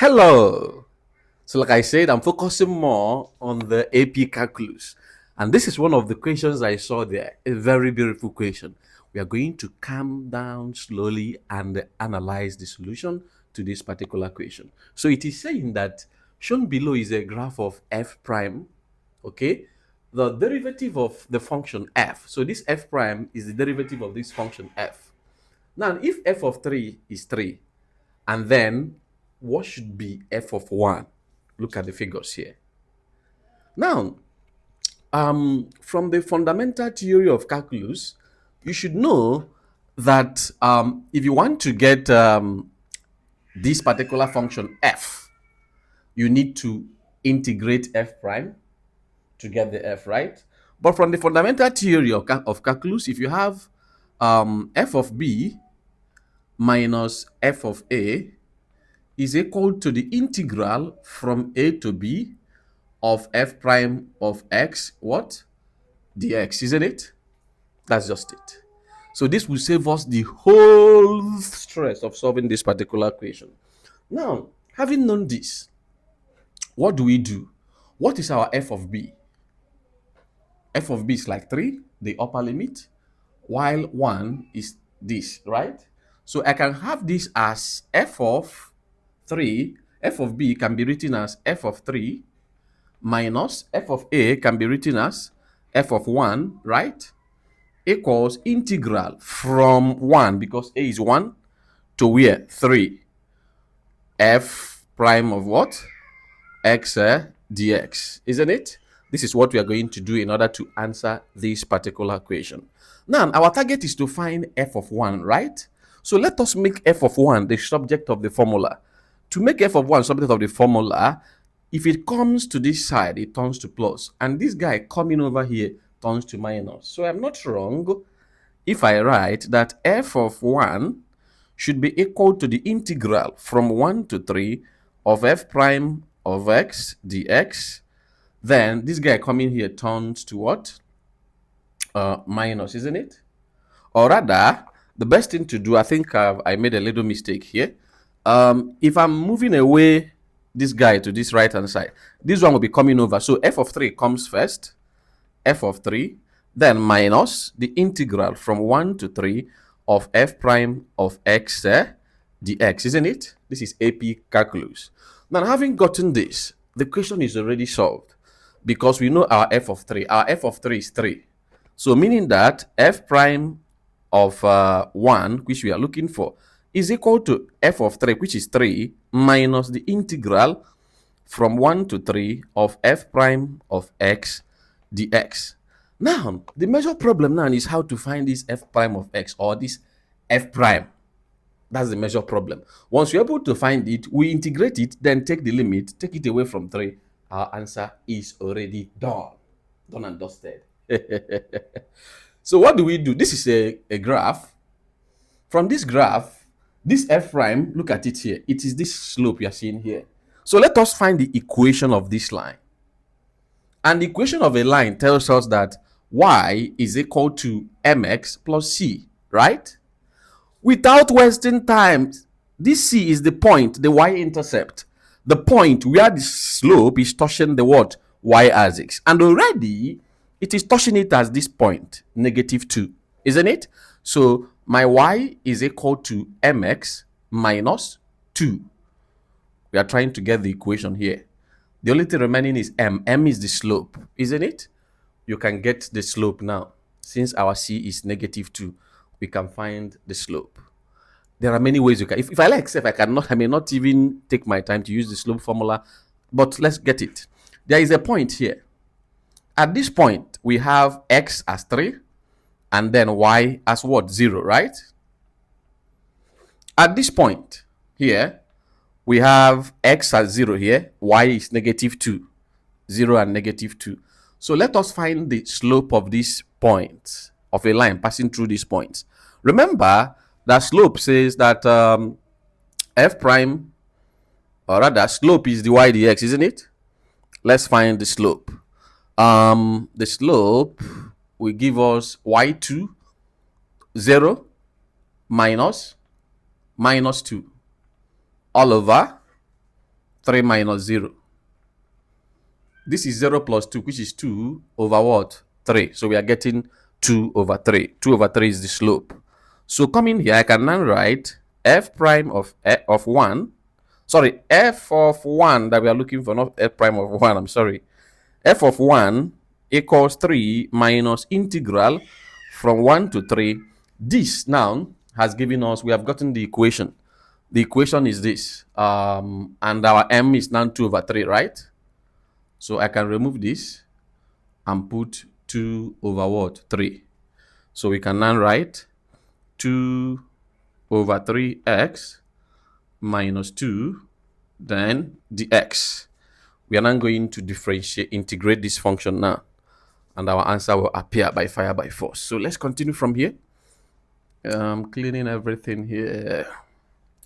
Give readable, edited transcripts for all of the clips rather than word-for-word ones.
Hello. So, like I said, I'm focusing more on the AP calculus. And this is one of the questions I saw there. A very beautiful question. We are going to calm down slowly and analyze the solution to this particular question. So, it is saying that shown below is a graph of f prime. Okay. The derivative of the function f. So, this f prime is the derivative of this function f. Now, if f of 3 is 3, and then what should be f of 1? Look at the figures here. Now, from the fundamental theory of calculus, you should know that if you want to get this particular function f, you need to integrate f prime to get the f, right? But from the fundamental theory of calculus, if you have f of b minus f of a is equal to the integral from a to b of f prime of x, what? Dx, isn't it? That's just it. So this will save us the whole stress of solving this particular equation. Now, having known this, what do we do? What is our f of b? F of b is like 3, the upper limit, while 1 is this, right? So I can have this as f of 3. F of b can be written as f of 3 minus f of a can be written as f of 1, right? Equals integral from 1, because a is 1, to where? 3. F prime of what? X dx, isn't it? This is what we are going to do in order to answer this particular equation. Now, our target is to find f of 1, right? So let us make f of 1 the subject of the formula. To make f of 1 subject of the formula, if it comes to this side, it turns to plus. And this guy coming over here turns to minus. So I'm not wrong if I write that f of 1 should be equal to the integral from 1 to 3 of f prime of x dx. Then this guy coming here turns to what? Minus, isn't it? Or rather, the best thing to do, I think I made a little mistake here. If I'm moving away this guy to this right hand side, this one will be coming over. So f of 3 comes first, f of 3, then minus the integral from 1 to 3 of f prime of x dx, isn't it? This is AP calculus. Now, having gotten this, the question is already solved because we know our f of 3. Our f of 3 is 3. So meaning that f prime of 1, which we are looking for, is equal to f of 3, which is 3, minus the integral from 1 to 3 of f prime of x dx. Now, the major problem now is how to find this f prime of x, or this f prime. That's the major problem. Once you're able to find it, we integrate it, then take the limit, take it away from 3. Our answer is already done. Done and dusted. So what do we do? This is a graph. From this graph, this f prime, look at it here. It is this slope you're seeing here. So let us find the equation of this line. And the equation of a line tells us that y is equal to mx plus c, right? Without wasting time, this c is the point, the y-intercept, the point where the slope is touching the what? Y-axis. And already, it is touching it as this point, -2, isn't it? So my y is equal to mx minus 2. We are trying to get the equation here. The only thing remaining is m. M is the slope, isn't it? You can get the slope now. Since our c is -2, we can find the slope. There are many ways you can. If I like, say, I may not even take my time to use the slope formula, but let's get it. There is a point here. At this point, we have x as 3, and then y as what? 0, right? At this point here, we have x as 0 here, y is -2, 0 and -2. So let us find the slope of this point, of a line passing through these points. Remember, that slope says that f prime, or rather, slope is the y dx, isn't it? Let's find the slope. The slope will give us y2, 0, minus 2, all over 3 minus 0. This is 0 plus 2, which is 2 over what? 3. So we are getting 2 over 3. 2 over 3 is the slope. So coming here, I can now write f prime of 1. Sorry, f of 1 that we are looking for, not f prime of 1. I'm sorry. F of 1 equals 3 minus integral from 1 to 3. This now has given us, we have gotten the equation. The equation is this. And our m is now 2 over 3, right? So I can remove this and put 2 over what? 3. So we can now write 2 over 3x minus 2, then the x. We are now going to integrate this function now, and our answer will appear by fire by force. So let's continue from here. Cleaning everything here.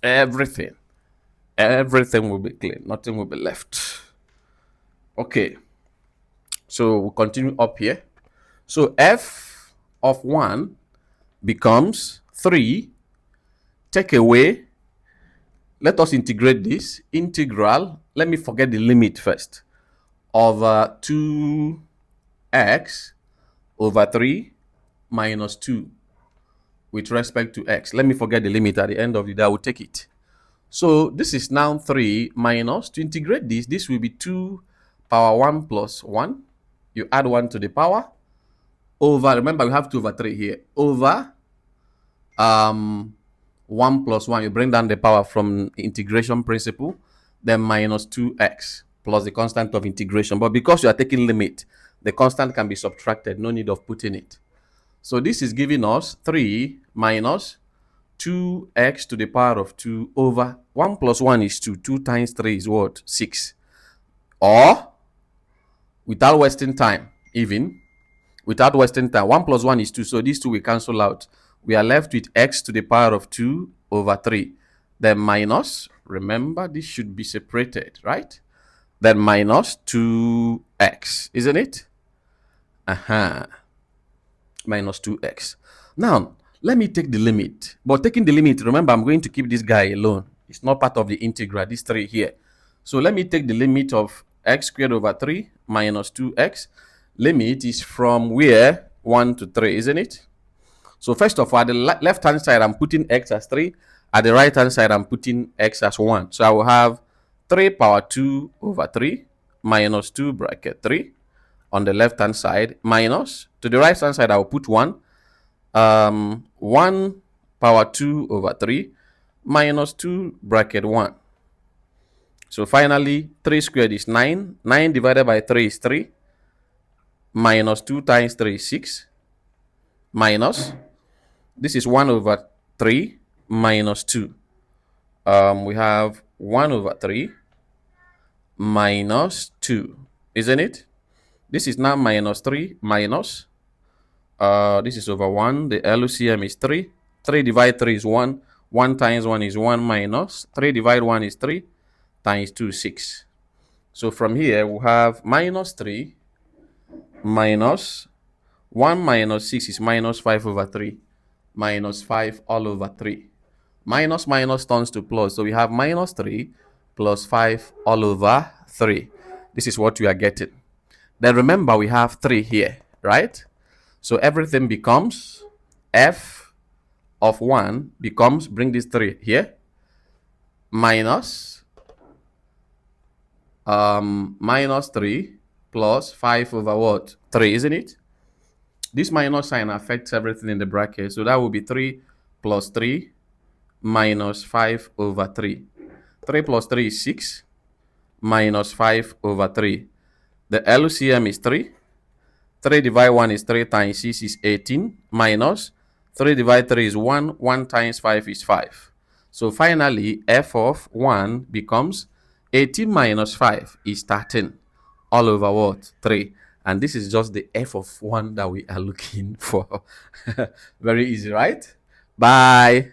Everything will be clean. Nothing will be left. Okay. So we'll continue up here. So f of 1 becomes 3. Take away. Let us integrate this. Integral. Let me forget the limit first. Over 2x over 3 minus 2 with respect to x. Let me forget the limit at the end of the day. I will take it. So this is now 3 minus, to integrate this will be 2 power 1 plus 1. You add 1 to the power over, remember we have 2 over 3 here, over 1 plus 1. You bring down the power from integration principle, then minus 2x plus the constant of integration. But because you are taking limit, the constant can be subtracted. No need of putting it. So this is giving us 3 minus 2x to the power of 2 over 1 plus 1 is 2. 2 times 3 is what? 6. Or, without wasting time, without wasting time, 1 plus 1 is 2. So these two will cancel out. We are left with x to the power of 2 over 3. Then minus, remember this should be separated, right? Then minus 2x, isn't it? Minus 2x. Now, let me take the limit. But taking the limit, remember, I'm going to keep this guy alone. It's not part of the integral, this 3 here. So let me take the limit of x squared over 3 minus 2x. Limit is from where? 1 to 3, isn't it? So first of all, at the left-hand side, I'm putting x as 3. At the right-hand side, I'm putting x as 1. So I will have 3 power 2 over 3 minus 2 bracket 3 on the left-hand side, minus, to the right-hand side, I will put 1. 1 power 2 over 3 minus 2 bracket 1. So finally, 3 squared is 9. 9 divided by 3 is 3. Minus 2 times 3 is 6. Minus, this is 1 over 3 minus 2. We have 1 over 3 minus 2, isn't it? This is now minus 3 minus. This is over 1. The LCM is 3. 3 divided 3 is 1. 1 times 1 is 1 minus. 3 divided 1 is 3 times 2 is 6. So from here, we have minus 3 minus 1 minus 6 is minus 5 over 3. Minus 5 all over 3. Minus minus turns to plus. So we have minus 3 plus 5 all over 3. This is what we are getting. Then remember, we have 3 here, right? So everything becomes f of 1 becomes, bring this 3 here, minus minus 3 plus 5 over what? 3, isn't it? This minus sign affects everything in the bracket. So that will be 3 plus 3 minus 5 over 3. 3 plus 3 is 6 minus 5 over 3. The LCM is 3. 3 divided 1 is 3 times 6 is 18 minus 3 divided 3 is 1. 1 times 5 is 5. So finally, f of 1 becomes 18 minus 5 is 13 all over what? 3. And this is just the f of 1 that we are looking for. Very easy, right? Bye.